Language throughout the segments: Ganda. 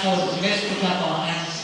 forward. Let's put up our hands.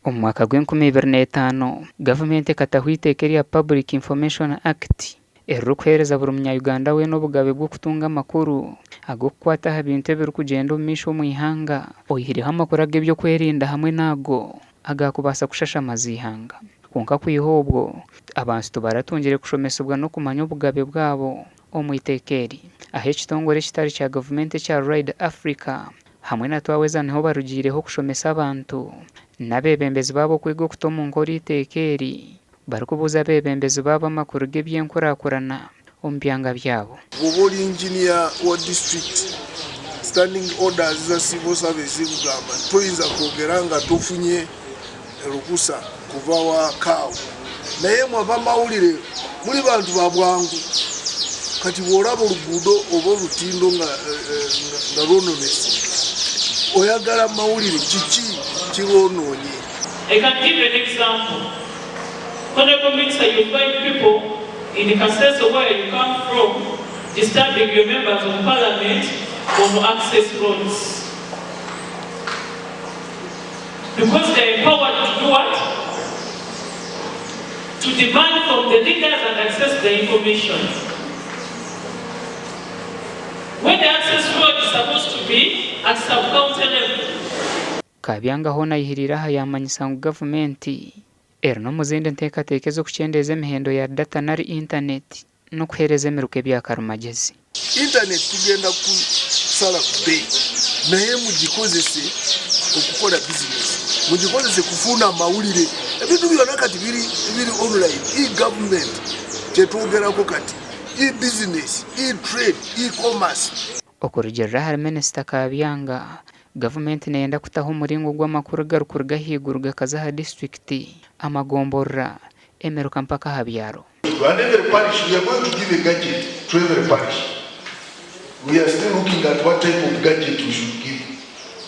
Omwaka gw'2025 gavumenti ekatahwita ekerya Public Information Act erukuhereza buri munyayuganda we n'obugabe bw'okutunga amakuru ag'okukwata aha bintu ebirikugenda omu maisho omu ihanga oyihireho amakuru ag'ebyokwerinda hamwe nago agakubaasa kushashamaza ihanga. Kwonka kwiha obwo abantu tibaratungire kushomesebwa n'okumanya obugabe bwabo omu iteeka eri. Aho ekitongore ekitari kya gavumenti ekya Ride Africa hamwe na Twaweza niho barugiireho kushomesa abantu n'abebembezi babo kwiga okuta omu nkora iteeka eri barikubuuza abebembezi babo amakuru g'ebyenkurakurana omu byanga byabo. Goboli engineer wa district standing orders za civil service kugamba toyinza kwogera nga tofunye rukusa kuva wa kawo naye mwava mawulire muli bantu ba bwangu kati bw'olaba oluguudo oba olutindo nga lwononese oyagala mawulire kiki kirwonoonye. I can give an example. Honorable Minister, you find people in the Agacencwire where you come from disturbing your members of parliament on access roads. Because they are empowered to do what? To demand from the leaders and access the information. When the access road is supposed to be at sub-county level. Kabyanga ho nayihirira yamanyisa ngu gavumenti eri no muzindi nteekateeka z'okukyendeza emihendo ya data nari internet n'okuheereza emiruka ebyakarumagezi. Internet tugenda kusala ku beeyi naye mugikozese okukola business, mugikozese kufuna amawulire. Ebintu byonna kati biri online. E-government kyetwogerako kati e-business, e-trade, e-commerce. Okurugyirira hari Minisita Kabyanga gavumenti neyenda kutaho umuringo gw'amakuru garukuruga higuru gakaza ha district amagomborra emeruka mpaka ha byaro. Every parish, we are going to give a gadget to every parish. We are still looking at what type of gadget we should give.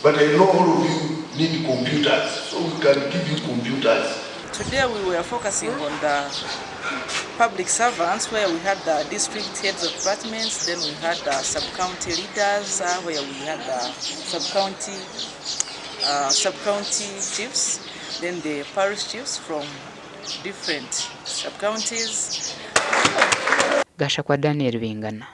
But I know all of you need computers, so we can give you computers. Today we were focusing on the public servants, where we had the district heads of departments, then we had the sub-county leaders, where we had the sub-county chiefs, then the parish chiefs from different sub-counties. Gasha kwa Daniel Bingana.